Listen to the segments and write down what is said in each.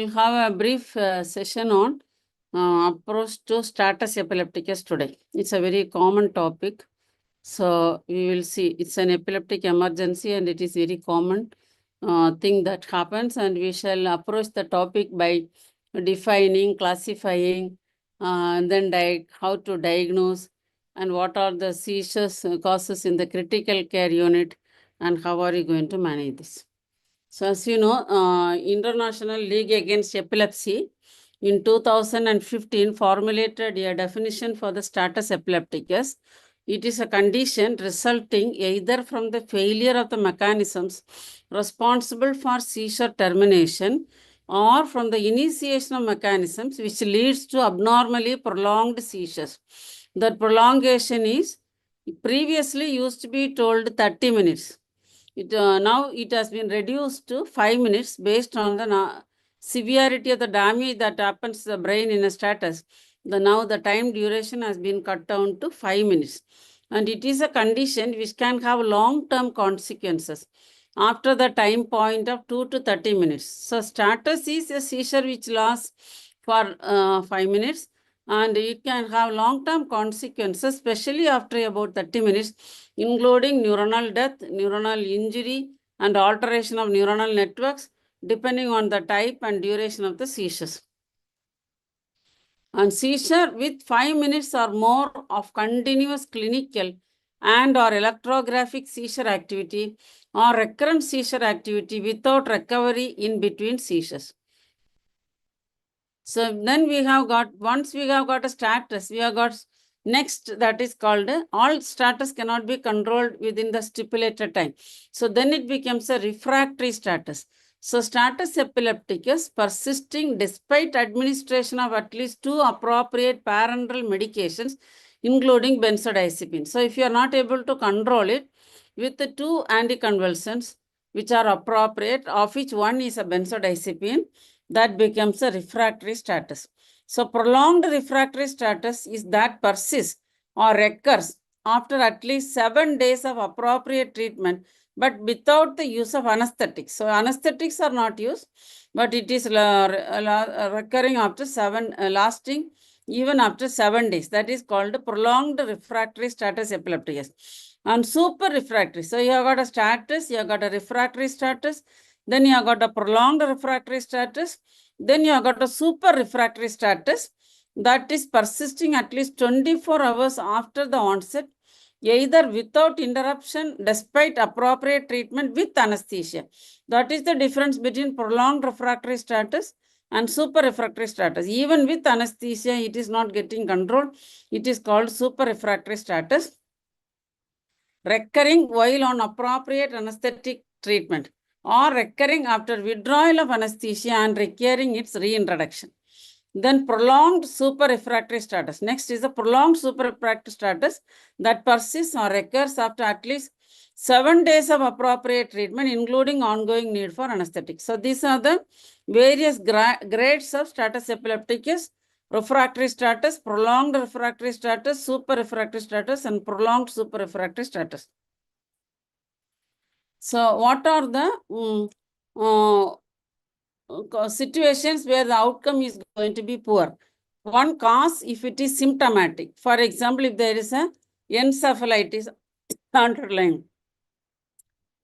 We'll have a brief session on approach to status epilepticus today. It's a very common topic. So we will see it's an epileptic emergency and it is very common thing that happens, and we shall approach the topic by defining, classifying, and then how to diagnose and what are the seizures causes in the critical care unit and how are you going to manage this. So as you know, International League Against Epilepsy in 2015 formulated a definition for the status epilepticus. It is a condition resulting either from the failure of the mechanisms responsible for seizure termination or from the initiation of mechanisms which leads to abnormally prolonged seizures. That prolongation is previously used to be told 30 minutes. Now it has been reduced to 5 minutes based on the severity of the damage that happens to the brain in a status. Now the time duration has been cut down to 5 minutes. And it is a condition which can have long-term consequences after the time point of 2 to 30 minutes. So status is a seizure which lasts for 5 minutes. And it can have long-term consequences, especially after about 30 minutes, including neuronal death, neuronal injury, and alteration of neuronal networks, depending on the type and duration of the seizures. And seizure with 5 minutes or more of continuous clinical and or electrographic seizure activity or recurrent seizure activity without recovery in between seizures. So then we have got, once we have got a status, we have got next that is called, all status cannot be controlled within the stipulated time. So then it becomes a refractory status. So status epilepticus persisting despite administration of at least 2 appropriate parenteral medications, including benzodiazepine. So if you are not able to control it with the 2 anticonvulsants, which are appropriate, of which one is a benzodiazepine, that becomes a refractory status. So prolonged refractory status is that persists or recurs after at least 7 days of appropriate treatment, but without the use of anesthetics. So anesthetics are not used, but it is recurring after lasting even after 7 days. That is called prolonged refractory status epilepticus. And super refractory. So you have got a status, you have got a refractory status, then you have got a prolonged refractory status, then you have got a super refractory status that is persisting at least 24 hours after the onset, either without interruption despite appropriate treatment with anesthesia. That is the difference between prolonged refractory status and super refractory status. Even with anesthesia, it is not getting controlled. It is called super refractory status, recurring while on appropriate anesthetic treatment, or recurring after withdrawal of anesthesia and requiring its reintroduction. Then prolonged super refractory status. Next is the prolonged super refractory status that persists or recurs after at least 7 days of appropriate treatment, including ongoing need for anesthetic. So these are the various grades of status epilepticus: refractory status, prolonged refractory status, super refractory status, and prolonged super refractory status. So what are the situations where the outcome is going to be poor? One cause, if it is symptomatic. For example, if there is a encephalitis underlying,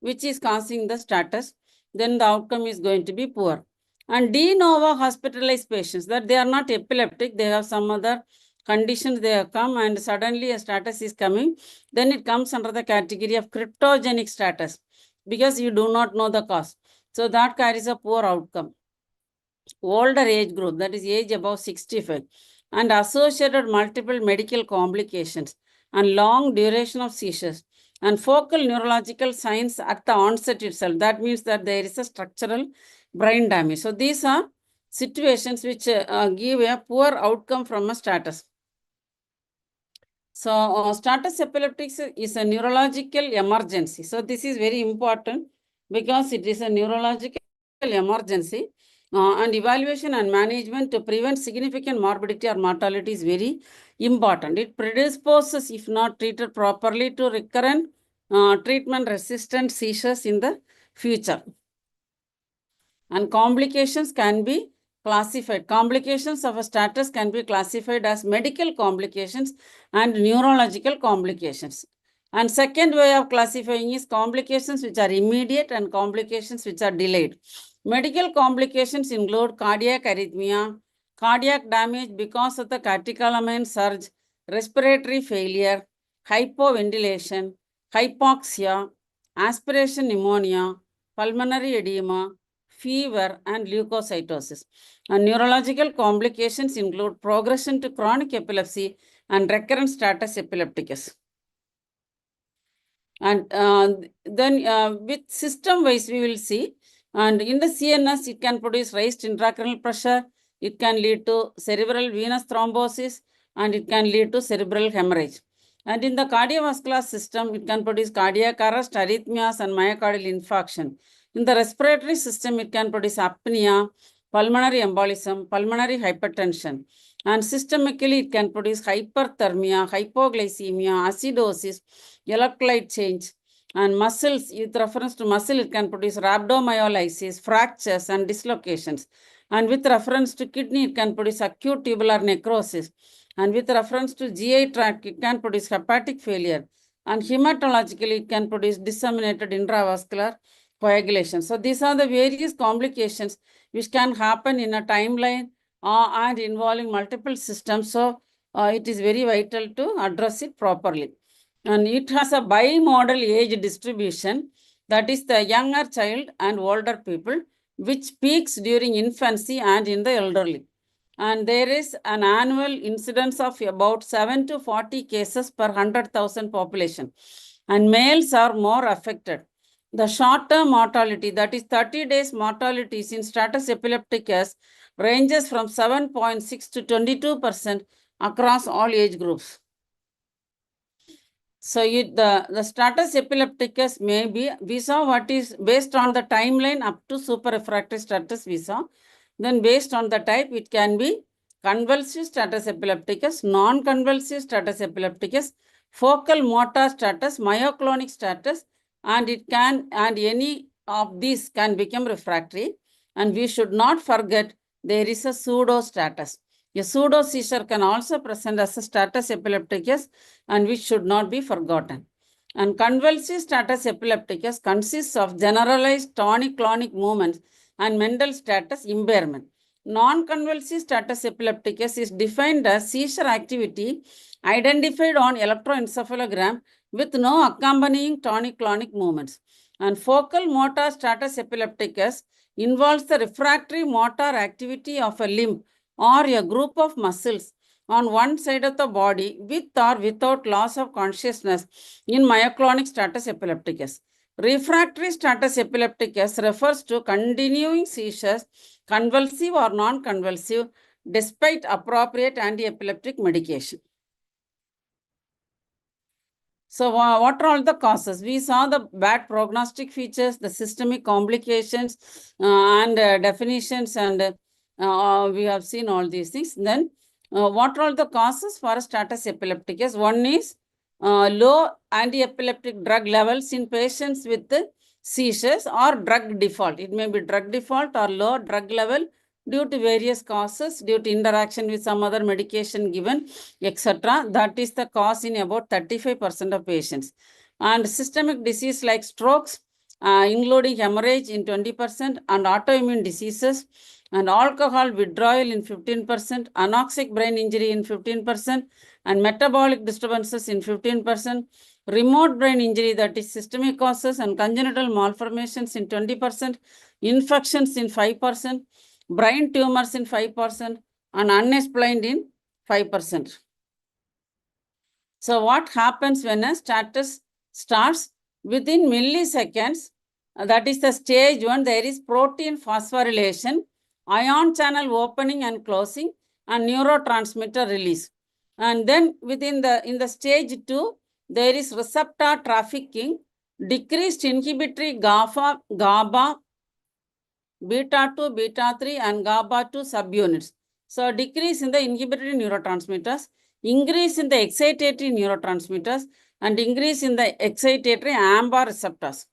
which is causing the status, then the outcome is going to be poor. And de novo hospitalized patients, that they are not epileptic, they have some other conditions, they have come and suddenly a status is coming, then it comes under the category of cryptogenic status, because you do not know the cause. So that carries a poor outcome. Older age group, that is age above 65, and associated multiple medical complications and long duration of seizures and focal neurological signs at the onset itself. That means that there is a structural brain damage. So these are situations which give a poor outcome from a status. So status epilepticus is a neurological emergency. So this is very important because it is a neurological emergency, and evaluation and management to prevent significant morbidity or mortality is very important. It predisposes, if not treated properly, to recurrent treatment-resistant seizures in the future. And complications can be classified. Complications of a status can be classified as medical complications and neurological complications. And second way of classifying is complications which are immediate and complications which are delayed. Medical complications include cardiac arrhythmia, cardiac damage because of the catecholamine surge, respiratory failure, hypoventilation, hypoxia, aspiration pneumonia, pulmonary edema, fever, and leukocytosis. And neurological complications include progression to chronic epilepsy and recurrent status epilepticus. And then with system wise, we will see. And in the CNS, it can produce raised intracranial pressure. It can lead to cerebral venous thrombosis, and it can lead to cerebral hemorrhage. And in the cardiovascular system, it can produce cardiac arrest, arrhythmias, and myocardial infarction. In the respiratory system, it can produce apnea, pulmonary embolism, pulmonary hypertension. And systemically, it can produce hyperthermia, hypoglycemia, acidosis, electrolyte change. And muscles, with reference to muscle, it can produce rhabdomyolysis, fractures, and dislocations. And with reference to kidney, it can produce acute tubular necrosis. And with reference to GI tract, it can produce hepatic failure. And hematologically, it can produce disseminated intravascular coagulation. So these are the various complications which can happen in a timeline and involving multiple systems. So it is very vital to address it properly. And it has a bimodal age distribution, that is the younger child and older people, which peaks during infancy and in the elderly. And there is an annual incidence of about 7 to 40 cases per 100,000 population. And males are more affected. The short-term mortality, that is 30 days mortalities in status epilepticus, ranges from 7.6 to 22% across all age groups. So the status epilepticus may be, we saw what is based on the timeline up to super-refractory status we saw. Then based on the type, it can be convulsive status epilepticus, non-convulsive status epilepticus, focal motor status, myoclonic status, and it can, and any of these can become refractory. And we should not forget there is a pseudo status. A pseudo seizure can also present as a status epilepticus, and which should not be forgotten. And convulsive status epilepticus consists of generalized tonic-clonic movements and mental status impairment. Non-convulsive status epilepticus is defined as seizure activity identified on electroencephalogram with no accompanying tonic-clonic movements. And focal motor status epilepticus involves the refractory motor activity of a limb or a group of muscles on one side of the body with or without loss of consciousness in myoclonic status epilepticus. Refractory status epilepticus refers to continuing seizures, convulsive or non-convulsive, despite appropriate anti-epileptic medication. So what are all the causes? We saw the bad prognostic features, the systemic complications, and definitions, and we have seen all these things. Then what are all the causes for status epilepticus? One is low anti-epileptic drug levels in patients with seizures or drug default. It may be drug default or low drug level due to various causes, due to interaction with some other medication given, etc. That is the cause in about 35% of patients. And systemic disease like strokes, including hemorrhage in 20%, and autoimmune diseases, and alcohol withdrawal in 15%, anoxic brain injury in 15%, and metabolic disturbances in 15%, remote brain injury, that is systemic causes, and congenital malformations in 20%, infections in 5%, brain tumors in 5%, and unexplained in 5%. So what happens when a status starts? Within milliseconds, that is the stage 1, there is protein phosphorylation, ion channel opening and closing, and neurotransmitter release. And then in the stage 2, there is receptor trafficking, decreased inhibitory GABA, beta 2, beta 3, and GABA 2 subunits. So decrease in the inhibitory neurotransmitters, increase in the excitatory neurotransmitters, and increase in the excitatory AMPA receptors.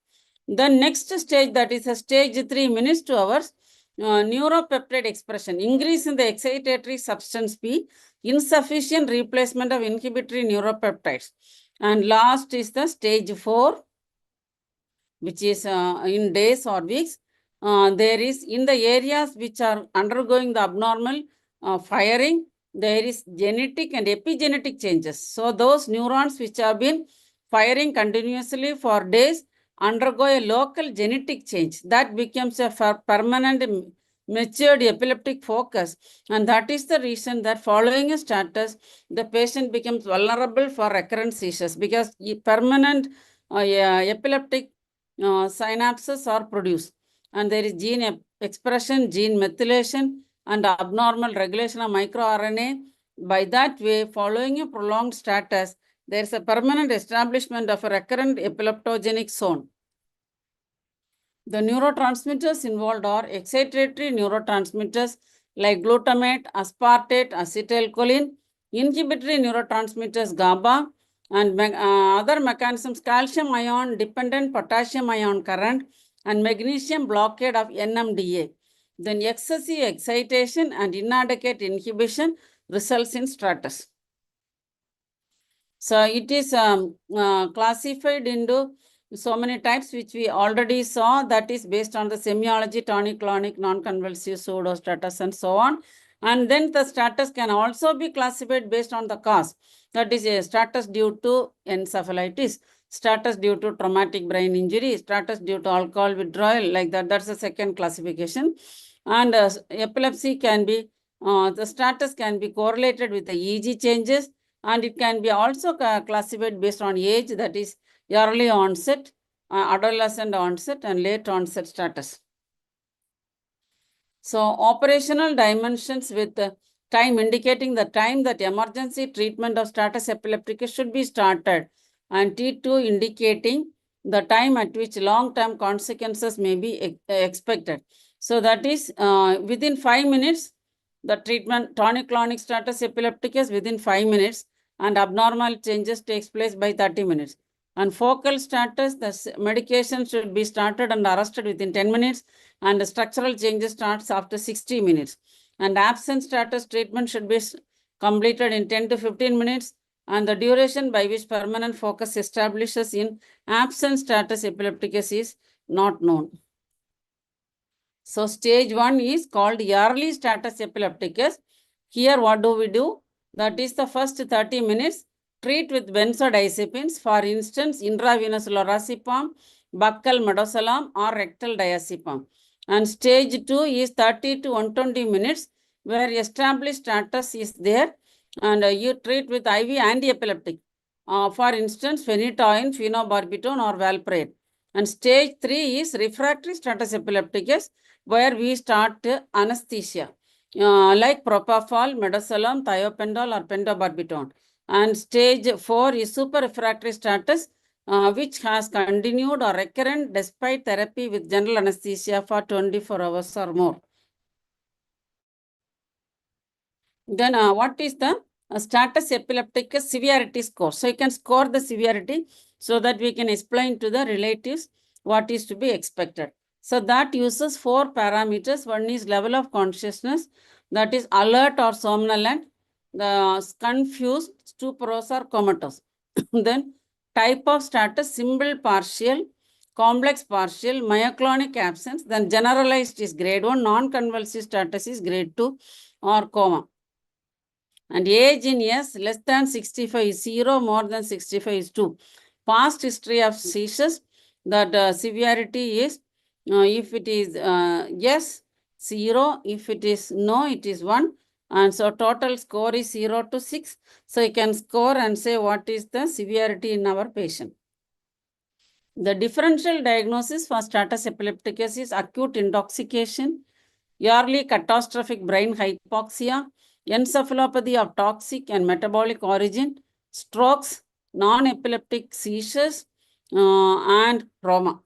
The next stage, that is a stage 3 minutes to hours, neuropeptide expression, increase in the excitatory substance P, insufficient replacement of inhibitory neuropeptides. And last is the stage 4, which is in days or weeks. There is in the areas which are undergoing the abnormal firing, there is genetic and epigenetic changes. So those neurons which have been firing continuously for days undergo a local genetic change that becomes a permanent matured epileptic focus, and that is the reason that following a status the patient becomes vulnerable for recurrent seizures, because permanent epileptic synapses are produced, and there is gene expression, gene methylation, and abnormal regulation of microRNA. By that way, following a prolonged status, there is a permanent establishment of a recurrent epileptogenic zone. The neurotransmitters involved are excitatory neurotransmitters like glutamate, aspartate, acetylcholine, inhibitory neurotransmitters GABA, and other mechanisms, calcium ion dependent potassium ion current, and magnesium blockade of NMDA. Then excessive excitation and inadequate inhibition results in status. So it is classified into so many types, which we already saw. That is based on the semiology, tonic-clonic, non-convulsive, pseudo status, and so on. And then the status can also be classified based on the cause. That is a status due to encephalitis, status due to traumatic brain injury, status due to alcohol withdrawal, like that. That's the second classification. And epilepsy can be, the status can be correlated with the EEG changes, and it can be also classified based on age, that is early onset, adolescent onset, and late onset status. So operational dimensions with time indicating the time that emergency treatment of status epilepticus should be started, and T2 indicating the time at which long-term consequences may be expected. So that is within 5 minutes, the treatment tonic-clonic status epilepticus within 5 minutes, and abnormal changes takes place by 30 minutes. And focal status, the medication should be started and arrested within 10 minutes, and the structural changes starts after 60 minutes. And absent status treatment should be completed in 10 to 15 minutes, and the duration by which permanent focus establishes in absent status epilepticus is not known. So stage 1 is called early status epilepticus. Here what do we do? That is the first 30 minutes. Treat with benzodiazepines, for instance, intravenous lorazepam, buccal midazolam, or rectal diazepam. And stage 2 is 30 to 120 minutes, where established status is there, and you treat with IV antiepileptic, for instance, phenytoin, phenobarbital, or valproate. And stage 3 is refractory status epilepticus, where we start anesthesia, like propofol, midazolam, thiopentol, or pentobarbital. And stage 4 is super refractory status, which has continued or recurrent despite therapy with general anesthesia for 24 hours or more. Then what is the status epilepticus severity score? So you can score the severity so that we can explain to the relatives what is to be expected. So that uses 4 parameters. One is level of consciousness, that is alert or somnolent, the confused, stuporous, or comatose. Then type of status, simple partial, complex partial, myoclonic absence. Then generalized is grade 1, non-convulsive status is grade 2 or coma. And age in yes, less than 65 is 0, more than 65 is 2. Past history of seizures, that severity is, if it is yes, 0, if it is no, it is 1. And so total score is 0 to 6. So you can score and say what is the severity in our patient. The differential diagnosis for status epilepticus is acute intoxication, early catastrophic brain hypoxia, encephalopathy of toxic and metabolic origin, strokes, non-epileptic seizures, and trauma.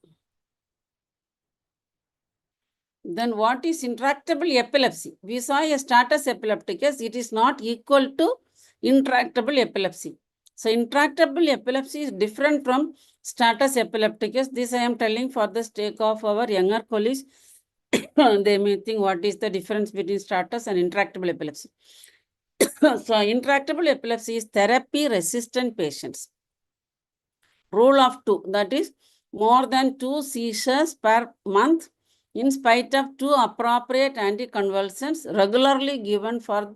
Then what is intractable epilepsy? We saw a status epilepticus. It is not equal to intractable epilepsy. So intractable epilepsy is different from status epilepticus. This I am telling for the sake of our younger colleagues. They may think what is the difference between status and intractable epilepsy. So intractable epilepsy is therapy-resistant patients. Rule of 2, that is more than 2 seizures per month in spite of 2 appropriate anticonvulsants regularly given for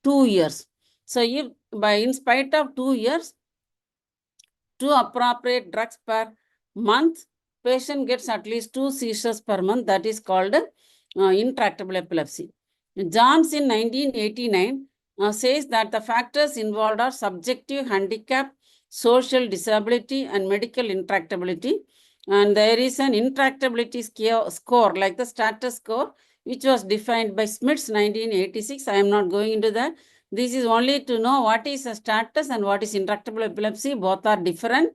2 years. So if in spite of 2 years, 2 appropriate drugs per month, patient gets at least 2 seizures per month, that is called intractable epilepsy. Johns in 1989 says that the factors involved are subjective handicap, social disability, and medical intractability. And there is an intractability score, like the status score, which was defined by Smith's 1986. I am not going into that. This is only to know what is a status and what is intractable epilepsy. Both are different.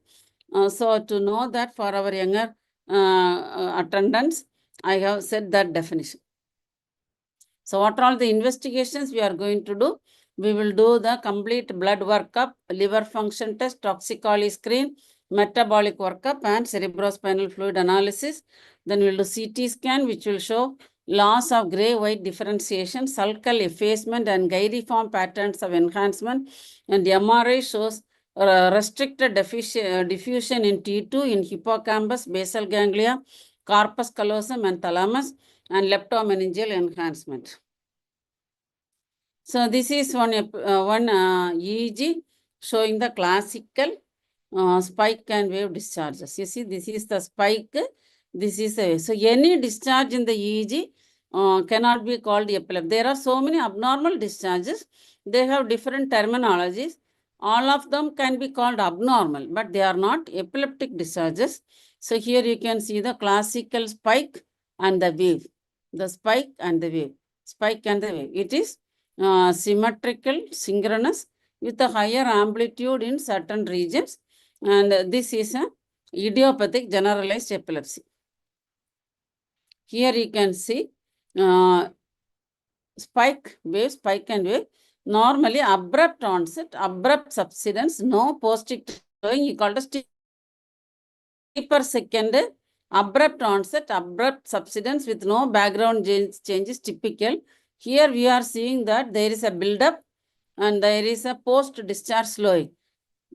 So to know that for our younger attendants, I have said that definition. So what are all the investigations we are going to do? We will do the complete blood workup, liver function test, toxicology screen, metabolic workup, and cerebrospinal fluid analysis. Then we will do CT scan, which will show loss of gray-white differentiation, sulcal effacement, and gyriform patterns of enhancement. And MRI shows restricted diffusion in T2 in hippocampus, basal ganglia, corpus callosum, and thalamus, and leptomeningeal enhancement. So this is one EEG showing the classical spike and wave discharges. You see, this is the spike, this is the wave. So any discharge in the EEG cannot be called epilepsy. There are so many abnormal discharges. They have different terminologies. All of them can be called abnormal, but they are not epileptic discharges. So here you can see the classical spike and the wave. The spike and the wave. Spike and the wave. It is symmetrical, synchronous, with a higher amplitude in certain regions. And this is a idiopathic generalized epilepsy. Here you can see spike and wave. Normally abrupt onset, abrupt subsidence, no post-ictal, you call it per second, abrupt onset, abrupt subsidence with no background changes typical. Here we are seeing that there is a build-up and there is a post-discharge slowing.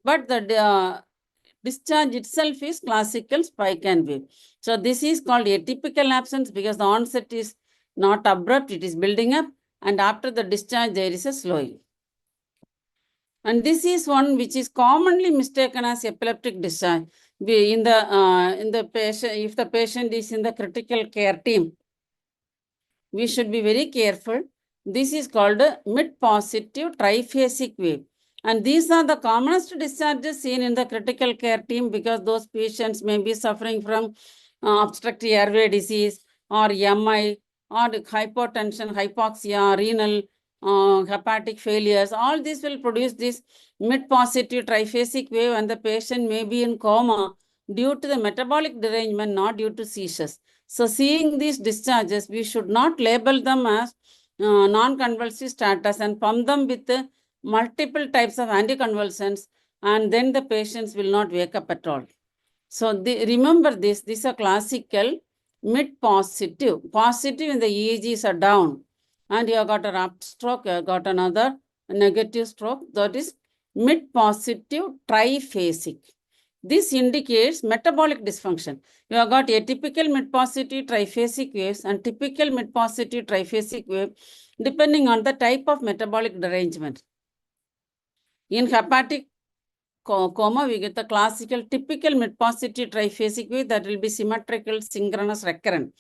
But the discharge itself is classical spike and wave. So this is called atypical absence because the onset is not abrupt, it is building up, and after the discharge there is a slowing. And this is one which is commonly mistaken as epileptic discharge. In the patient, if the patient is in the critical care team, we should be very careful. This is called a mid-positive triphasic wave. And these are the commonest discharges seen in the critical care team because those patients may be suffering from obstructive airway disease or MI or hypotension, hypoxia, renal, hepatic failures. All this will produce this mid-positive triphasic wave and the patient may be in coma due to the metabolic derangement, not due to seizures. So seeing these discharges, we should not label them as non-convulsive status and pump them with multiple types of anticonvulsants, and then the patients will not wake up at all. So remember this is a classical mid-positive. Positive in the EEGs are down, and you have got an upstroke, you have got another negative stroke, that is mid-positive triphasic. This indicates metabolic dysfunction. You have got atypical mid-positive triphasic waves and typical mid-positive triphasic wave depending on the type of metabolic derangement. In hepatic coma, we get the classical typical mid-positive triphasic wave that will be symmetrical, synchronous, recurrent.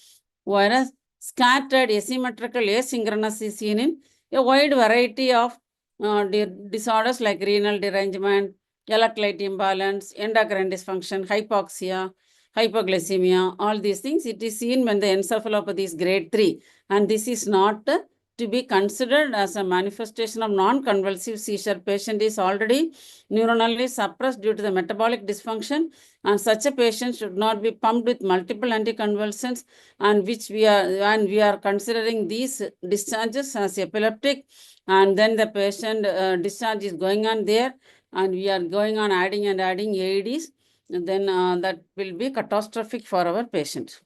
Whereas scattered asymmetrical asynchronous is seen in a wide variety of disorders like renal derangement, electrolyte imbalance, endocrine dysfunction, hypoxia, hypoglycemia, all these things. It is seen when the encephalopathy is grade 3. And this is not to be considered as a manifestation of non-convulsive seizure. Patient is already neuronally suppressed due to the metabolic dysfunction, and such a patient should not be pumped with multiple anticonvulsants, and we are considering these discharges as epileptic, and then the patient discharge is going on there, and we are going on adding AEDs, and then that will be catastrophic for our patient.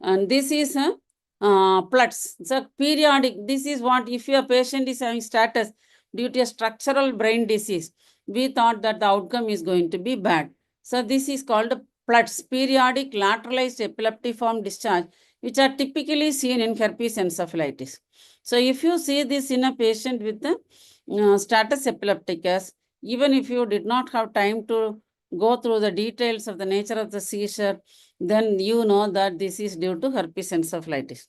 And this is a PLUTS. So periodic, this is what if your patient is having status due to a structural brain disease, we thought that the outcome is going to be bad. So this is called PLUTS, periodic lateralized epileptiform discharge, which are typically seen in herpes encephalitis. So if you see this in a patient with the status epilepticus, even if you did not have time to go through the details of the nature of the seizure, then you know that this is due to herpes encephalitis.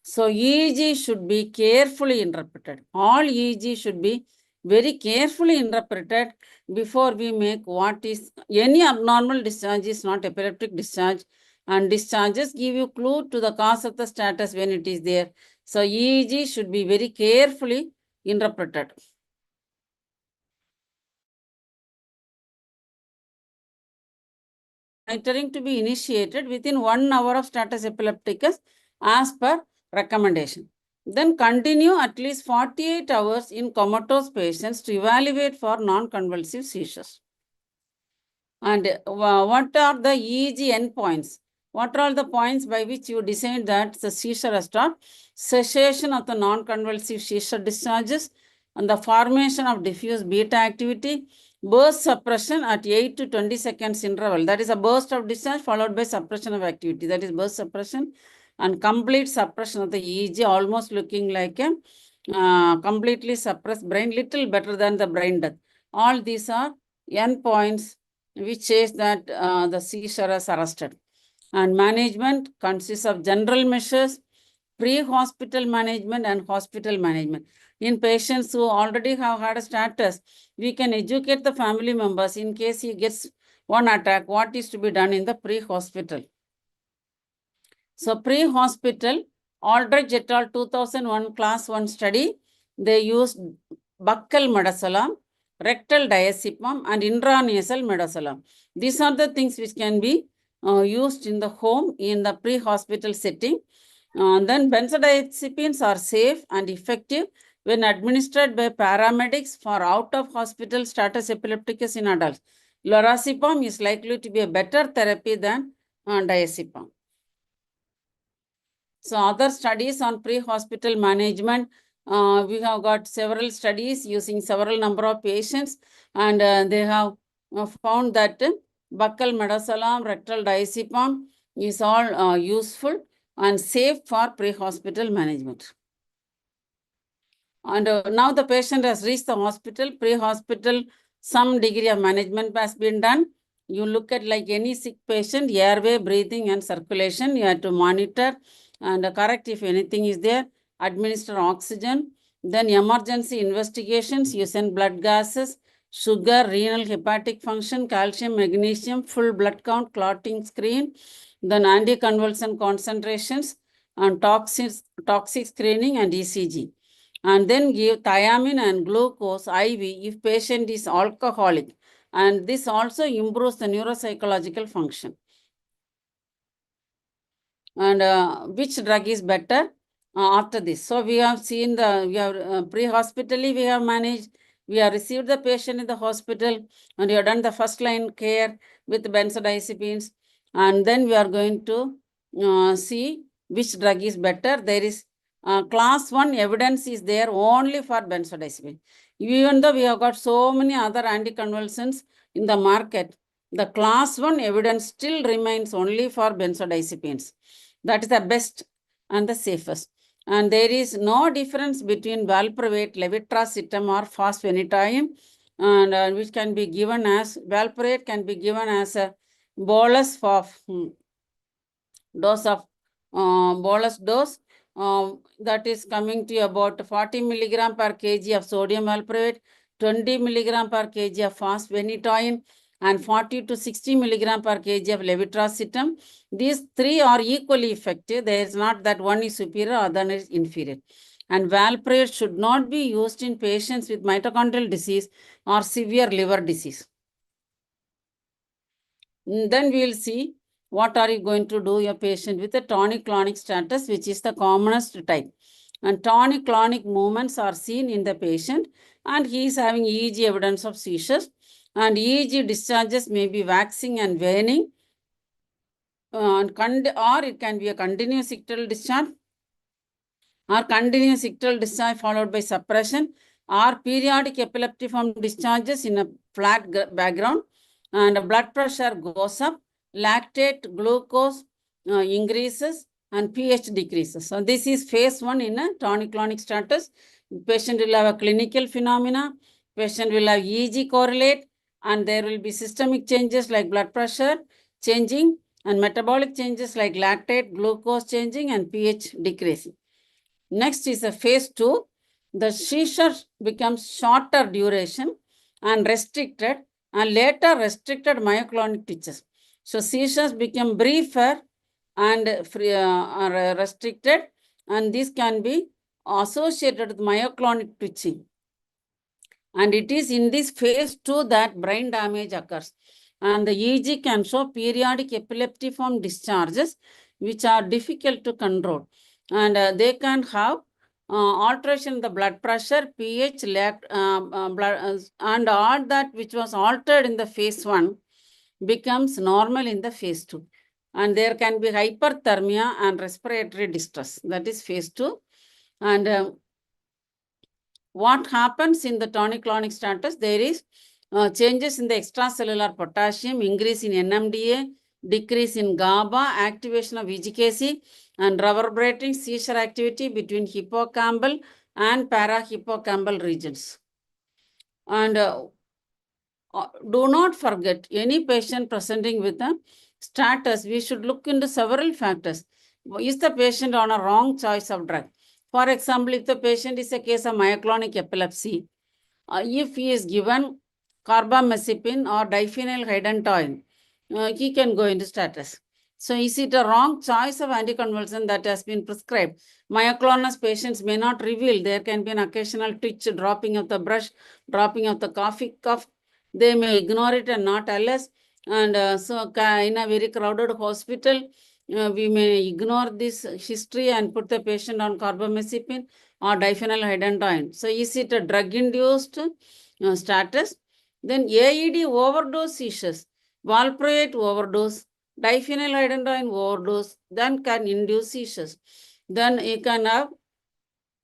So EEG should be carefully interpreted. All EEG should be very carefully interpreted before we make what is any abnormal discharge is not epileptic discharge, and discharges give you clue to the cause of the status when it is there. So EEG should be very carefully interpreted. Monitoring to be initiated within 1 hour of status epilepticus as per recommendation. Then continue at least 48 hours in comatose patients to evaluate for non-convulsive seizures. And what are the EEG endpoints? What are the points by which you decide that the seizure has stopped? Cessation of the non-convulsive seizure discharges and the formation of diffuse beta activity, burst suppression at 8 to 20 seconds interval. That is a burst of discharge followed by suppression of activity. That is burst suppression, and complete suppression of the EEG, almost looking like a completely suppressed brain, little better than the brain death. All these are endpoints which says that the seizure is arrested. And management consists of general measures, pre-hospital management and hospital management. In patients who already have had a status, we can educate the family members in case he gets one attack, what is to be done in the pre-hospital. So pre-hospital, Aldrich et al. 2001 class 1 study, they used buccal midazolam, rectal diazepam and intranasal midazolam. These are the things which can be used in the home in the pre-hospital setting. Then benzodiazepines are safe and effective when administered by paramedics for out-of-hospital status epilepticus in adults. Lorazepam is likely to be a better therapy than diazepam. So other studies on pre-hospital management, we have got several studies using several number of patients, and they have found that buccal midazolam, rectal diazepam is all useful and safe for pre-hospital management. And now the patient has reached the hospital, pre-hospital, some degree of management has been done. You look at like any sick patient, airway, breathing and circulation, you have to monitor and correct if anything is there, administer oxygen. Then emergency investigations, you send blood gases, sugar, renal, hepatic function, calcium, magnesium, full blood count, clotting screen, then anticonvulsant concentrations and toxic screening and ECG. And then give thiamine and glucose IV if patient is alcoholic. And this also improves the neuropsychological function. And which drug is better after this? So we have seen we have pre-hospitally we have managed, we have received the patient in the hospital, and we have done the first line care with benzodiazepines. And then we are going to see which drug is better. There is class 1 evidence is there only for benzodiazepine. Even though we have got so many other anticonvulsants in the market, the class 1 evidence still remains only for benzodiazepines. That is the best and the safest. And there is no difference between valproate, levetiracetam or phosphenityne, and which can be given as, valproate can be given as a bolus of dose of bolus dose. That is coming to about 40 milligram per kg of sodium valproate, 20 milligram per kg of phosphenityne, and 40 to 60 milligram per kg of levetiracetam. These three are equally effective. There is not that one is superior, other is inferior. And valproate should not be used in patients with mitochondrial disease or severe liver disease. Then we will see what are you going to do your patient with a tonic-clonic status, which is the commonest type. And tonic-clonic movements are seen in the patient, and he is having EEG evidence of seizures. And EEG discharges may be waxing and waning. or it can be a continuous ictal discharge, or continuous ictal discharge followed by suppression, or periodic epileptiform discharges in a flat background, and blood pressure goes up, lactate, glucose increases, and pH decreases. So this is phase 1 in a tonic-clonic status. Patient will have a clinical phenomena, patient will have EEG correlate, and there will be systemic changes like blood pressure changing, and metabolic changes like lactate, glucose changing, and pH decreasing. Next is a phase 2. The seizure becomes shorter duration and restricted, and later restricted myoclonic twitches. So seizures become briefer and restricted, and this can be associated with myoclonic twitching. And it is in this phase 2 that brain damage occurs. And the EEG can show periodic epileptiform discharges, which are difficult to control. And they can have alteration in the blood pressure, pH, and all that which was altered in the phase 1 becomes normal in the phase 2. And there can be hyperthermia and respiratory distress. That is phase 2. And what happens in the tonic-clonic status? There is changes in the extracellular potassium, increase in NMDA, decrease in GABA, activation of EGKC, and reverberating seizure activity between hippocampal and parahippocampal regions. And do not forget, any patient presenting with a status, we should look into several factors. Is the patient on a wrong choice of drug? For example, if the patient is a case of myoclonic epilepsy, if he is given carbamazepine or diphenylhydantoin, he can go into status. So is it a wrong choice of anticonvulsant that has been prescribed? Myoclonus patients may not reveal. There can be an occasional twitch, dropping of the brush, dropping of the cough. They may ignore it and not tell us. And so in a very crowded hospital, we may ignore this history and put the patient on carbamazepine or diphenylhydantoin. So is it a drug-induced status? Then AED overdose seizures, valproate overdose, diphenylhydantoin overdose, then can induce seizures. Then you can have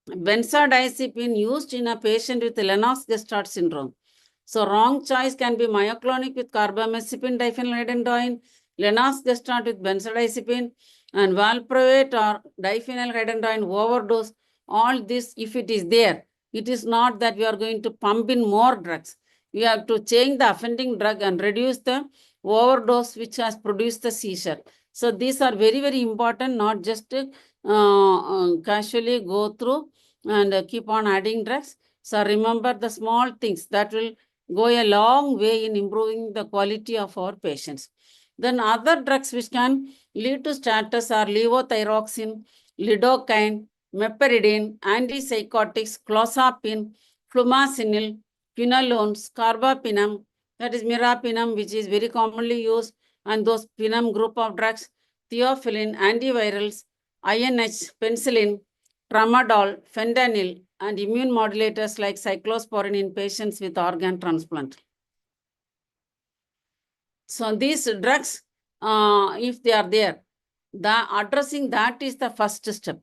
benzodiazepine used in a patient with Lennox-Gastaut syndrome. So wrong choice can be myoclonic with carbamazepine, diphenylhydantoin, Lennox-Gastaut with benzodiazepine, and valproate or diphenylhydantoin overdose. All this, if it is there, it is not that we are going to pump in more drugs. We have to change the offending drug and reduce the overdose which has produced the seizure. So these are very, very important, not just casually go through and keep on adding drugs. So remember the small things that will go a long way in improving the quality of our patients. Then other drugs which can lead to status are levothyroxine, lidocaine, meperidine, antipsychotics, clozapine, flumazenil, quinolones, carbapinum, that is mirapinum, which is very commonly used, and those pinum group of drugs, theophylline, antivirals, INH, penicillin, tramadol, fentanyl, and immune modulators like cyclosporin in patients with organ transplant. So these drugs, if they are there, addressing that is the first step.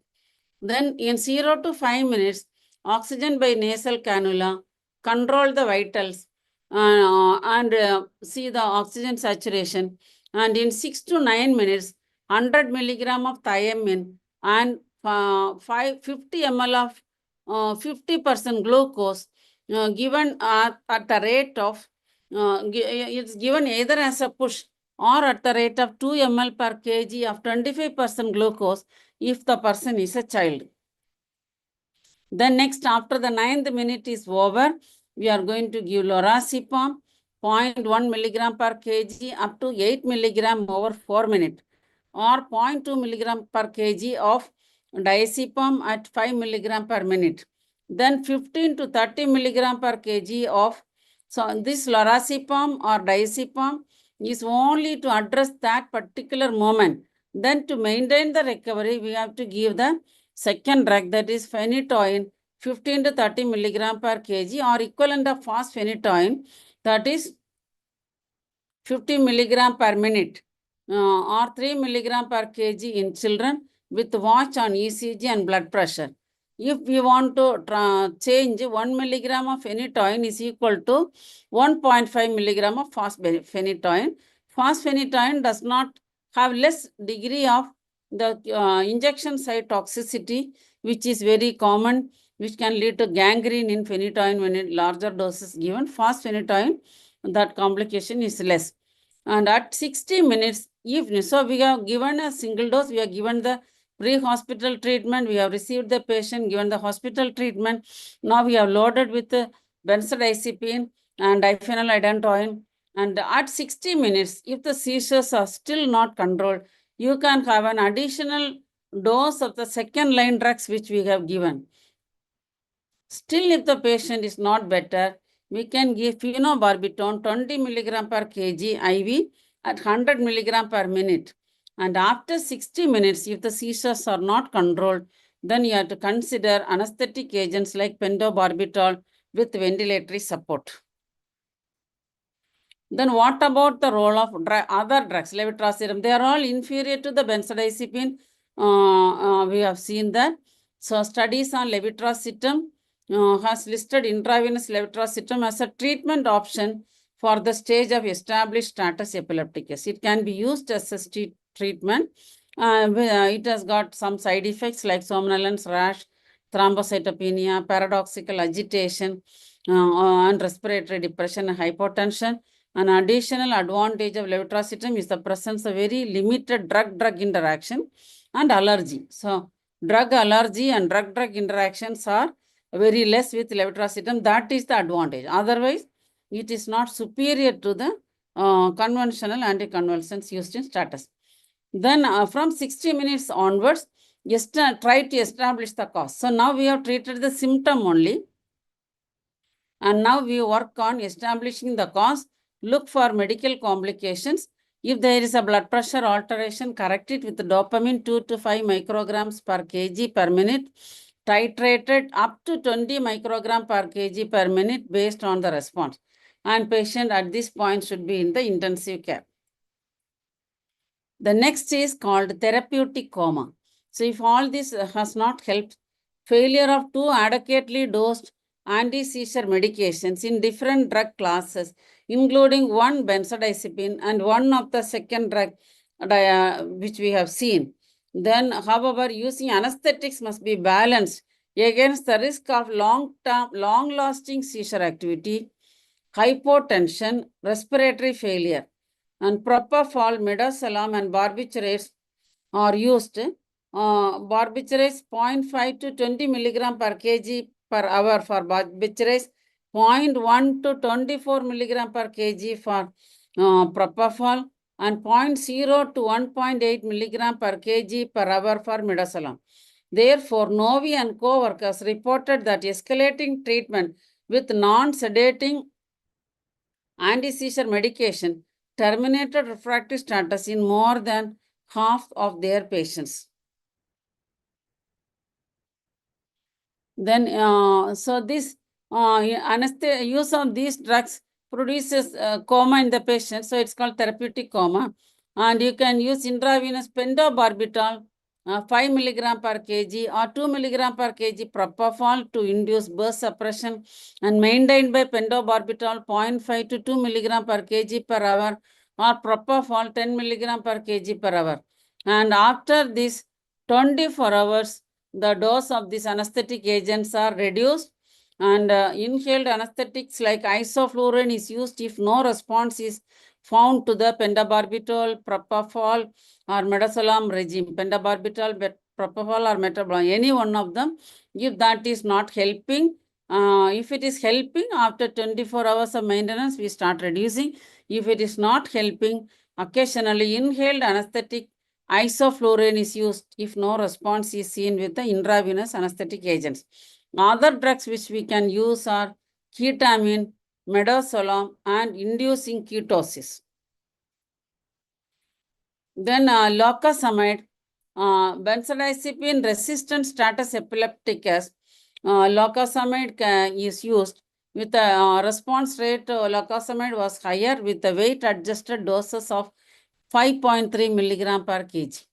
Then in 0 to 5 minutes, oxygen by nasal cannula, control the vitals, and see the oxygen saturation. And in 6 to 9 minutes, 100 milligram of thiamine and 50 ml of 50% glucose given at the rate of, it's given either as a push or at the rate of 2 ml per kg of 25% glucose if the person is a child. Then next, after the 9th minute is over, we are going to give lorazepam, 0.1 milligram per kg up to 8 milligram over 4 minutes, or 0.2 milligram per kg of diazepam at 5 milligram per minute. Then 15 to 30 milligram per kg of, so this lorazepam or diazepam is only to address that particular moment. Then to maintain the recovery, we have to give the second drug, that is phenytoin, 15 to 30 milligram per kg, or equivalent of phosphenytoin, that is 50 milligram per minute. or 3 milligram per kg in children with watch on ECG and blood pressure. If we want to change 1 milligram of phenytoin is equal to 1.5 milligram of phosphenitoin. Phosphenitoin does not have less degree of the injection site toxicity, which is very common, which can lead to gangrene in phenytoin when in larger doses given. Phosphenitoin, that complication is less. And at 60 minutes, so we have given a single dose, we have given the pre-hospital treatment, we have received the patient, given the hospital treatment. Now we have loaded with the benzodiazepine and diphenylidinoin. And at 60 minutes, if the seizures are still not controlled, you can have an additional dose of the second line drugs which we have given. Still, if the patient is not better, we can give phenobarbital 20 milligram per kg IV at 100 milligram per minute. And after 60 minutes, if the seizures are not controlled, then you have to consider anesthetic agents like pentobarbital with ventilatory support. Then what about the role of other drugs, levetiracetam? They are all inferior to the benzodiazepine. We have seen that. So studies on levetiracetam has listed intravenous levetiracetam as a treatment option for the stage of established status epilepticus. It can be used as a treatment. It has got some side effects like somnolence, rash, thrombocytopenia, paradoxical agitation, and respiratory depression and hypotension. An additional advantage of levetiracetam is the presence of very limited drug-drug interaction and allergy. So, drug allergy and drug-drug interactions are very less with levetiracetam. That is the advantage. Otherwise, it is not superior to the conventional anticonvulsants used in status. Then from 60 minutes onwards, try to establish the cause. So, now we have treated the symptom only. And now we work on establishing the cause. Look for medical complications. If there is a blood pressure alteration, correct it with dopamine 2 to 5 micrograms per kg per minute, titrated up to 20 microgram per kg per minute based on the response. And patient at this point should be in the intensive care. The next is called therapeutic coma. So if all this has not helped, failure of 2 adequately dosed anti-seizure medications in different drug classes, including 1 benzodiazepine and 1 of the second drug which we have seen. Then, however, using anesthetics must be balanced against the risk of long-lasting seizure activity, hypotension, respiratory failure, and propofol, midazolam, and barbiturates are used. Barbiturates 0.5 to 20 milligram per kg per hour for barbiturates, 0.1 to 24 milligram per kg for propofol, and 0.0 to 1.8 milligram per kg per hour for midazolam. Therefore, Novi and co-workers reported that escalating treatment with non-sedating anti-seizure medication terminated refractory status in more than half of their patients. Then, so this use of these drugs produces coma in the patient. So it's called therapeutic coma. And you can use intravenous pentobarbital 5 milligram per kg or 2 milligram per kg propofol to induce burst suppression, and maintained by pentobarbital 0.5 to 2 milligram per kg per hour or propofol 10 milligram per kg per hour. And after this 24 hours, the dose of these anesthetic agents are reduced, and inhaled anesthetics like isoflurane is used if no response is found to the pentobarbital, propofol, or midazolam regime. Pentobarbital, propofol, or metabolome, any one of them. If that is not helping, if it is helping, after 24 hours of maintenance, we start reducing. If it is not helping, occasionally inhaled anesthetic isoflurane is used if no response is seen with the intravenous anesthetic agents. Other drugs which we can use are ketamine, midazolam, and inducing ketosis. Then locasamide, benzodiazepine resistant status epilepticus, locasamide is used with the response rate. Locasamide was higher with the weight adjusted doses of 5.3 milligram per kg.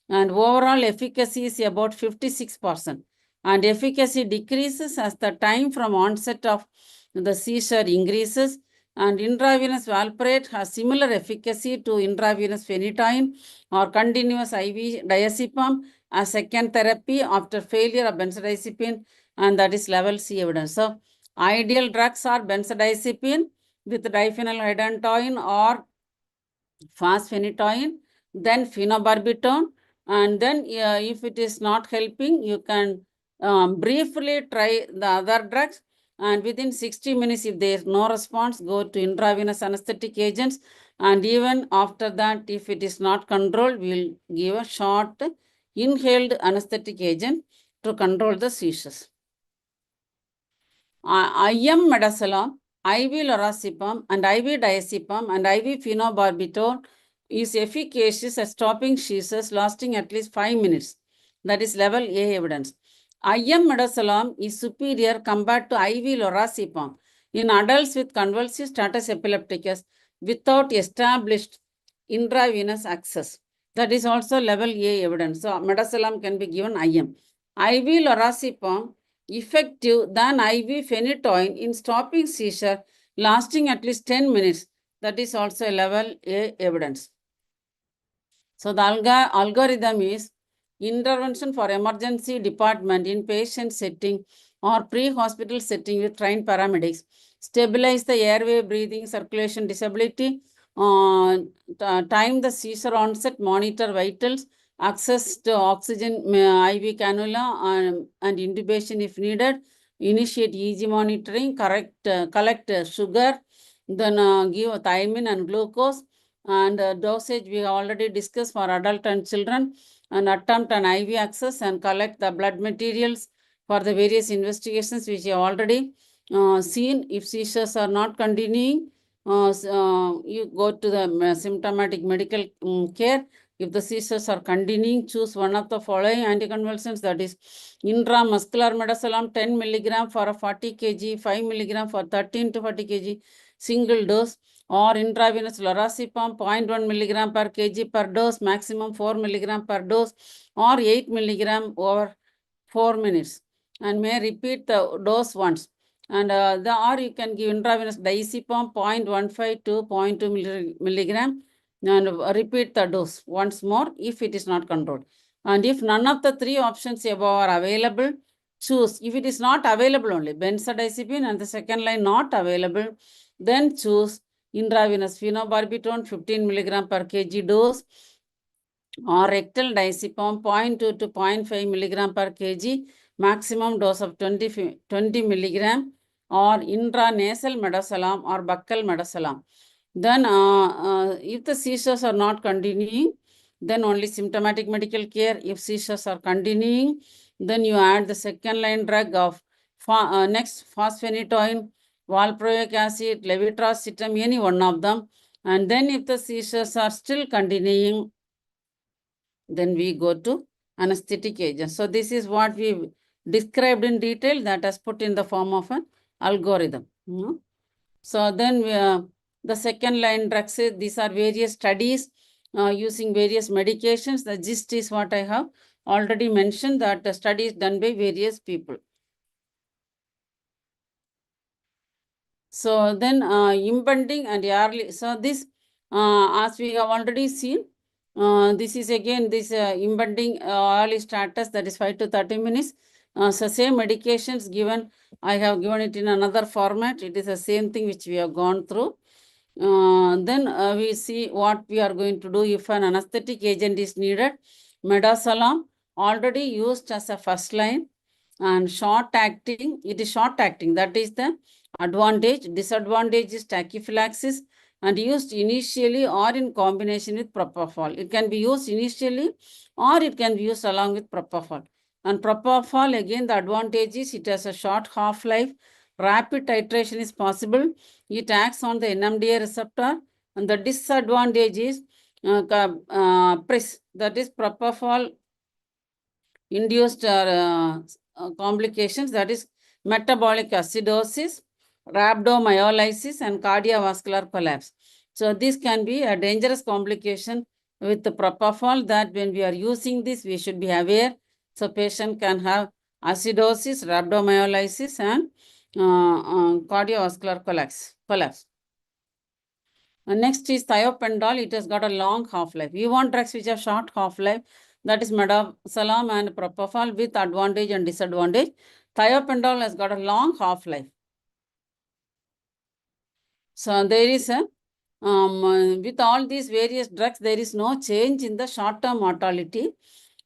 And overall efficacy is about 56%. And efficacy decreases as the time from onset of the seizure increases. And intravenous valproate has similar efficacy to intravenous phenytoin or continuous IV diazepam as second therapy after failure of benzodiazepine, and that is level C evidence. So, ideal drugs are benzodiazepine with diphenylhydantoin or fast phenytoin, then phenobarbital, and then if it is not helping, you can briefly try the other drugs, and within 60 minutes, if there is no response, go to intravenous anesthetic agents, and even after that, if it is not controlled, we will give a short inhaled anesthetic agent to control the seizures. IM midazolam, IV lorazepam, and IV diazepam, and IV phenobarbital is efficacious at stopping seizures lasting at least 5 minutes. That is level A evidence. IM midazolam is superior compared to IV lorazepam in adults with convulsive status epilepticus without established intravenous access. That is also level A evidence. So, midazolam can be given IM. IV lorazepam effective than IV phenytoin in stopping seizure lasting at least 10 minutes. That is also a level A evidence. So the algorithm is intervention for emergency department in patient setting or pre-hospital setting with trained paramedics. Stabilize the airway, breathing, circulation, disability, time the seizure onset, monitor vitals, access to oxygen IV cannula and intubation if needed, initiate EEG monitoring, collect sugar, then give thiamine and glucose, and dosage we have already discussed for adult and children, and attempt an IV access and collect the blood materials for the various investigations which you have already seen. If seizures are not continuing, you go to the symptomatic medical care. If the seizures are continuing, choose one of the following anticonvulsants, that is intramuscular midazolam 10 milligram for a 40 kg, 5 milligram for 13 to 40 kg single dose, or intravenous lorazepam 0.1 milligram per kg per dose, maximum 4 milligram per dose, or 8 milligram over 4 minutes, and may repeat the dose once. And or you can give intravenous diazepam 0.15 to 0.2 milligram and repeat the dose once more if it is not controlled. And if none of the three options above are available, choose. If it is not available only, benzodiazepine and the second line not available, then choose intravenous phenobarbital 15 milligram per kg dose, or rectal diazepam 0.2 to 0.5 milligram per kg, maximum dose of 20 milligram, or intranasal midazolam or buccal midazolam. Then if the seizures are not continuing, then only symptomatic medical care. If seizures are continuing, then you add the second line drug of next phosphonatoin, valproic acid, levetiracetam, any one of them. And then if the seizures are still continuing, then we go to anesthetic agent. So this is what we described in detail, that has put in the form of an algorithm. So then the second line drugs, these are various studies using various medications. The gist is what I have already mentioned, that the studies done by various people. So then impending and early. So this, as we have already seen, this is again this impending early status, that is 5 to 30 minutes. So same medications given, I have given it in another format. It is the same thing which we have gone through. Then we see what we are going to do if an anesthetic agent is needed. Midazolam already used as a first line, and short acting, it is short acting, that is the advantage. Disadvantage is tachyphylaxis, and used initially or in combination with propofol. It can be used initially or it can be used along with propofol. And propofol, again, the advantage is it has a short half-life, rapid titration is possible, it acts on the NMDA receptor, and the disadvantage is PRIS, that is propofol induced complications, that is metabolic acidosis, rhabdomyolysis, and cardiovascular collapse. So this can be a dangerous complication with the propofol, that when we are using this, we should be aware. So patient can have acidosis, rhabdomyolysis, and cardiovascular collapse. Next is thiopentol. It has got a long half-life. We want drugs which have short half-life. That is midazolam and propofol with advantage and disadvantage. Thiopentol has got a long half-life. So there is a, with all these various drugs, there is no change in the short-term mortality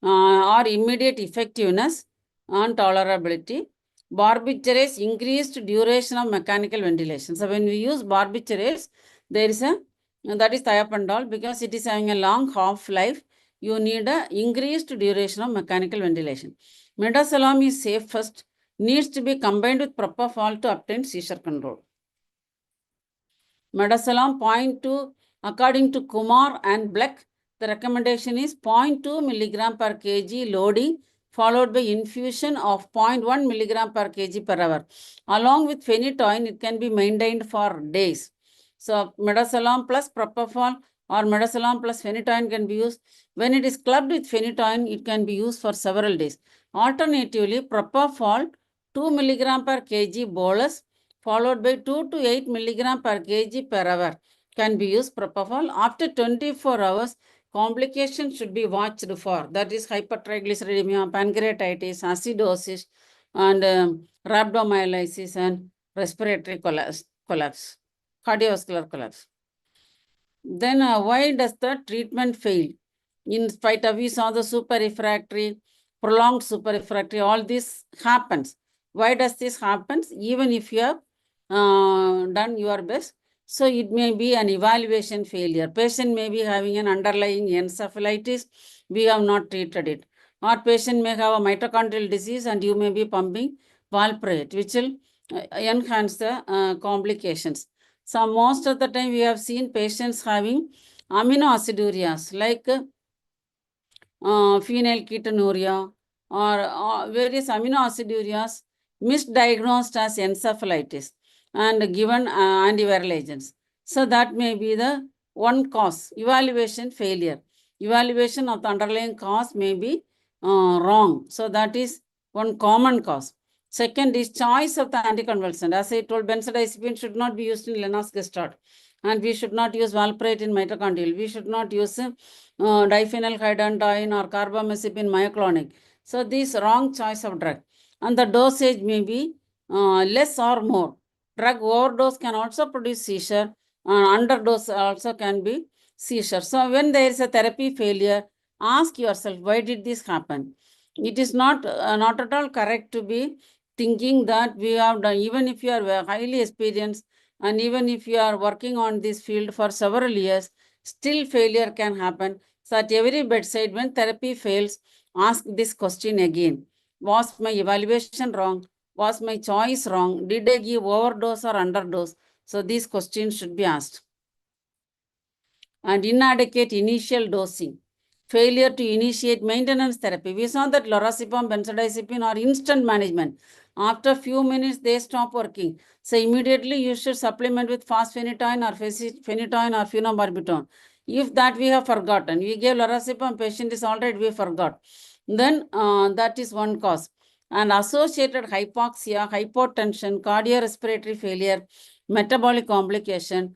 or immediate effectiveness and tolerability. Barbiturates increased duration of mechanical ventilation. So when we use barbiturates, there is a, that is thiopentol, because it is having a long half-life, you need a increased duration of mechanical ventilation. Midazolam is safest, needs to be combined with propofol to obtain seizure control. Midazolam 0.2, according to Kumar and Black, the recommendation is 0.2 milligram per kg loading, followed by infusion of 0.1 milligram per kg per hour. Along with phenytoin, it can be maintained for days. So midazolam plus propofol or midazolam plus phenytoin can be used. When it is clubbed with phenytoin, it can be used for several days. Alternatively, propofol 2 milligram per kg bolus, followed by 2 to 8 milligram per kg per hour can be used propofol. After 24 hours, complications should be watched for. That is hypertriglyceridemia, pancreatitis, acidosis, and rhabdomyolysis and respiratory collapse, cardiovascular collapse. Then why does the treatment fail? In spite of, we saw the super refractory, prolonged super refractory, all this happens. Why does this happen? Even if you have done your best, so it may be an evaluation failure. Patient may be having an underlying encephalitis, we have not treated it. Or patient may have a mitochondrial disease and you may be pumping valproate, which will enhance the complications. So most of the time we have seen patients having aminoacidurias like phenylketonuria or various aminoacidurias misdiagnosed as encephalitis and given antiviral agents. So that may be the one cause. Evaluation failure. Evaluation of the underlying cause may be wrong. So that is one common cause. Second is choice of the anticonvulsant. As I told, benzodiazepine should not be used in Lennox-Gastaut. And we should not use valproate in mitochondrial. We should not use diphenylhydantoin or carbamazepine myoclonic. So this wrong choice of drug. And the dosage may be less or more. Drug overdose can also produce seizure. Underdose also can be seizure. So when there is a therapy failure, ask yourself, why did this happen? It is not at all correct to be thinking that we have done, even if you are highly experienced and even if you are working on this field for several years, still failure can happen. So at every bedside, when therapy fails, ask this question again. Was my evaluation wrong? Was my choice wrong? Did I give overdose or underdose? So these questions should be asked. And inadequate initial dosing. Failure to initiate maintenance therapy. We saw that lorazepam, benzodiazepine are instant management. After a few minutes, they stop working. So immediately you should supplement with phosphenytoin or phenytoin or phenobarbital. If that we have forgotten, we gave lorazepam, patient is all right, we forgot. Then that is one cause. And associated hypoxia, hypotension, cardiorespiratory failure, metabolic complication,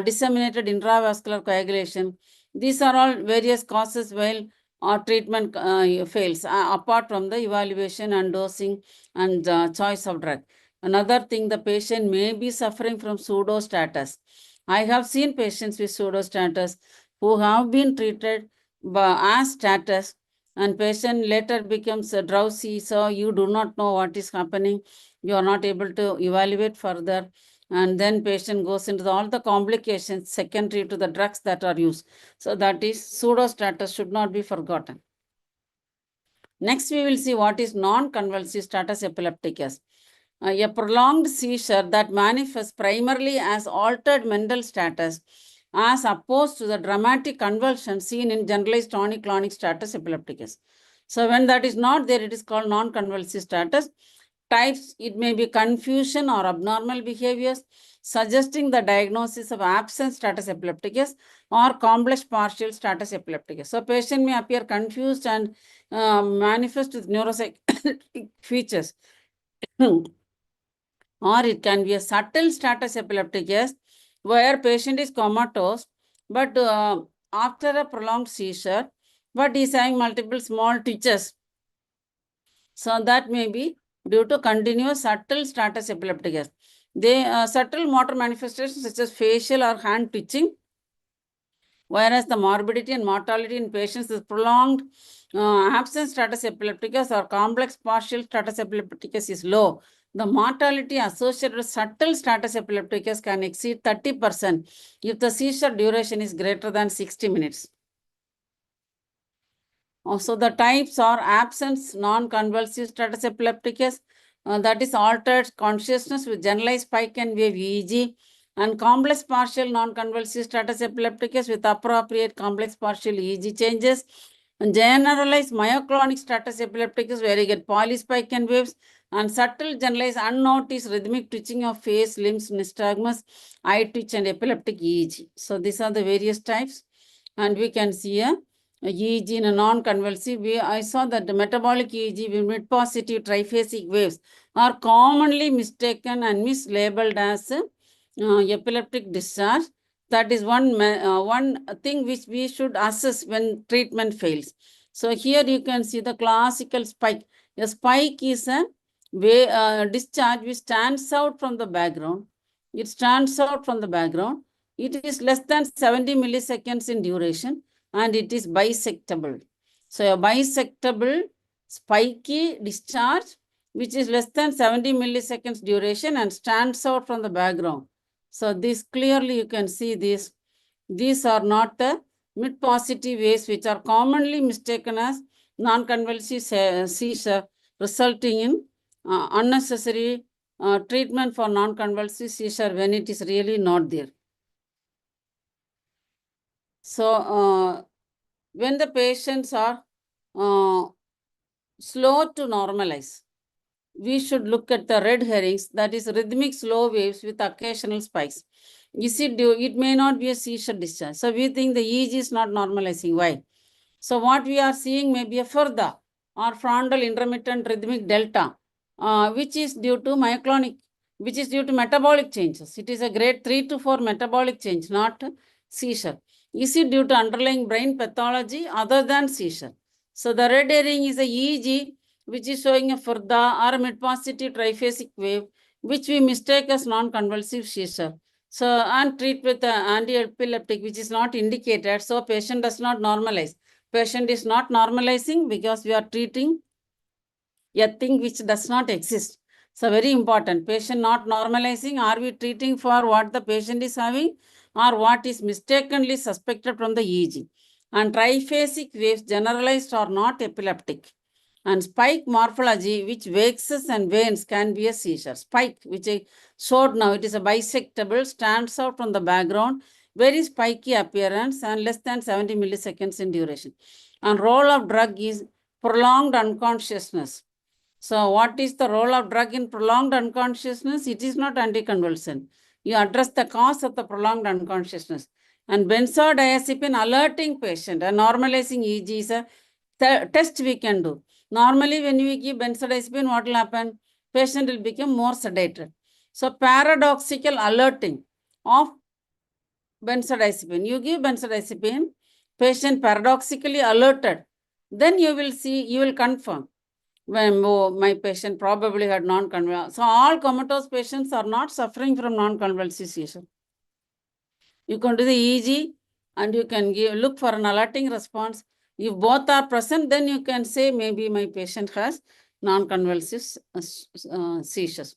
disseminated intravascular coagulation. These are all various causes while treatment fails, apart from the evaluation and dosing and choice of drug. Another thing, the patient may be suffering from pseudostatus. I have seen patients with pseudostatus who have been treated as status, and patient later becomes drowsy, so you do not know what is happening. You are not able to evaluate further. And then patient goes into all the complications secondary to the drugs that are used. So that is pseudostatus should not be forgotten. Next, we will see what is non-convulsive status epilepticus. A prolonged seizure that manifests primarily as altered mental status as opposed to the dramatic convulsion seen in generalized tonic-clonic status epilepticus. So when that is not there, it is called non-convulsive status. types, it may be confusion or abnormal behaviors, suggesting the diagnosis of absent status epilepticus or complex partial status epilepticus. So patient may appear confused and manifest with neuropsychiatric features. Or it can be a subtle status epilepticus where patient is comatose, but after a prolonged seizure, but is having multiple small twitches. So that may be due to continuous subtle status epilepticus. Subtle motor manifestations such as facial or hand twitching, whereas the morbidity and mortality in patients is prolonged absent status epilepticus or complex partial status epilepticus is low. The mortality associated with subtle status epilepticus can exceed 30% if the seizure duration is greater than 60 minutes. Also, the types are absence non-convulsive status epilepticus, that is altered consciousness with generalized spike and wave EEG, and complex partial non-convulsive status epilepticus with appropriate complex partial EEG changes, and generalized myoclonic status epilepticus where you get polyspike and waves, and subtle generalized unnoticed rhythmic twitching of face, limbs, nystagmus, eye twitch, and epileptic EEG. So these are the various types, and we can see a EEG in a non-convulsive. I saw that the metabolic EEG with mid-positive triphasic waves are commonly mistaken and mislabeled as epileptic discharge. That is one thing which we should assess when treatment fails. So here you can see the classical spike. A spike is a discharge which stands out from the background. It stands out from the background. It is less than 70 milliseconds in duration, and it is bisectable. So a bisectable spiky discharge which is less than 70 milliseconds duration and stands out from the background. So this clearly you can see this. These are not the mid-positive waves which are commonly mistaken as non-convulsive seizure, resulting in unnecessary treatment for non-convulsive seizure when it is really not there. So when the patients are slow to normalize, we should look at the red herrings, that is rhythmic slow waves with occasional spikes. It may not be a seizure discharge. So we think the EEG is not normalizing. Why? So what we are seeing may be a further or frontal intermittent rhythmic delta, which is due to myoclonic, which is due to metabolic changes. It is a grade 3 to 4 metabolic change, not seizure. Is it due to underlying brain pathology other than seizure? So the red herring is a EEG which is showing a further or a mid-positive triphasic wave, which we mistake as non-convulsive seizure. So, and treat with anti-epileptic, which is not indicated. So patient does not normalize. Patient is not normalizing because we are treating a thing which does not exist. So very important. Patient not normalizing. Are we treating for what the patient is having or what is mistakenly suspected from the EEG? And triphasic waves generalized are not epileptic. And spike morphology, which waxes and wanes, can be a seizure. Spike, which I showed now, it is a bisectable, stands out from the background, very spiky appearance and less than 70 milliseconds in duration. And role of drug is prolonged unconsciousness. So what is the role of drug in prolonged unconsciousness? It is not anticonvulsant. You address the cause of the prolonged unconsciousness. And benzodiazepine alerting patient and normalizing EEG is a test we can do. Normally, when we give benzodiazepine, what will happen? Patient will become more sedated. So paradoxical alerting of benzodiazepine. You give benzodiazepine, patient paradoxically alerted. Then you will see, you will confirm when my patient probably had non-convulsive. So all comatose patients are not suffering from non-convulsive seizure. You can do the EEG and you can look for an alerting response. If both are present, then you can say maybe my patient has non-convulsive seizures.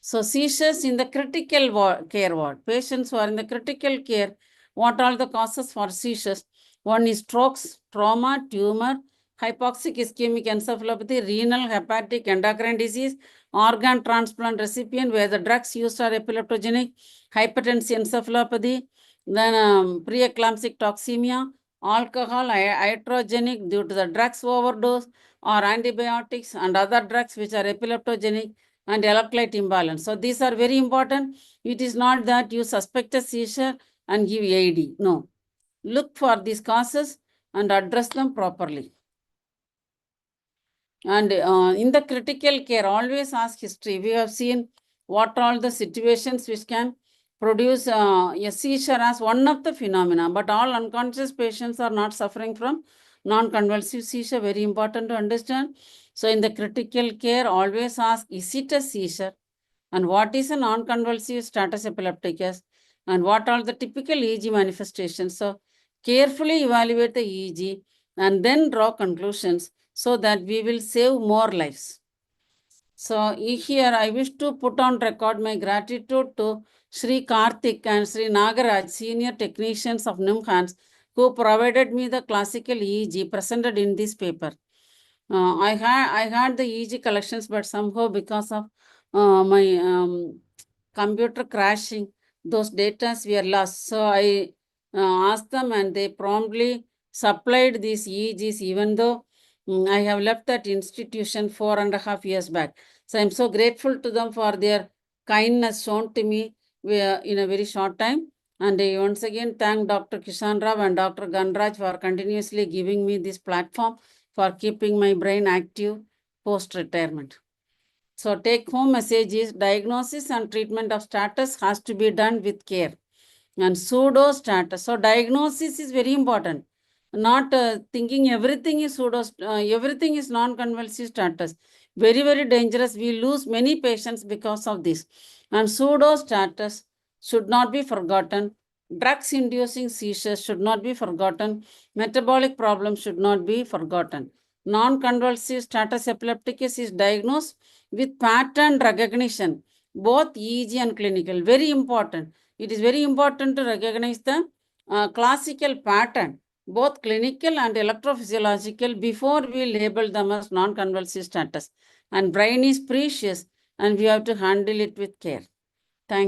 So seizures in the critical care ward. Patients who are in the critical care, what are the causes for seizures? One is strokes, trauma, tumor, hypoxic ischemic encephalopathy, renal, hepatic, endocrine disease, organ transplant recipient where the drugs used are epileptogenic, hypertensive encephalopathy, then preeclamptic toxemia, alcohol, iatrogenic due to the drugs overdose, or antibiotics and other drugs which are epileptogenic and electrolyte imbalance. So these are very important. It is not that you suspect a seizure and give AED. No. Look for these causes and address them properly. And in the critical care, always ask history. We have seen what all the situations which can produce a seizure as one of the phenomena, but all unconscious patients are not suffering from non-convulsive seizure. Very important to understand. So in the critical care, always ask, is it a seizure? And what is a non-convulsive status epilepticus? And what are the typical EEG manifestations? So carefully evaluate the EEG and then draw conclusions so that we will save more lives. So here I wish to put on record my gratitude to Sri Karthik and Sri Nagaraj, senior technicians of NIMHANS, who provided me the classical EEG presented in this paper. I had the EEG collections, but somehow because of my computer crashing, those data were lost. So I asked them and they promptly supplied these EEGs, even though I have left that institution 4.5 years back. So I'm so grateful to them for their kindness shown to me in a very short time. And I once again thank Dr. Kishan Rao and Dr. Ganraj for continuously giving me this platform for keeping my brain active post-retirement. So take-home message is diagnosis and treatment of status has to be done with care. And pseudo status. So diagnosis is very important. Not thinking everything is everything is non-convulsive status. Very, very dangerous. We lose many patients because of this. And pseudo status should not be forgotten. Drugs-inducing seizures should not be forgotten. Metabolic problems should not be forgotten. Non-convulsive status epilepticus is diagnosed with pattern recognition, both EEG and clinical. Very important. It is very important to recognize the classical pattern, both clinical and electrophysiological, before we label them as non-convulsive status. And brain is precious and we have to handle it with care.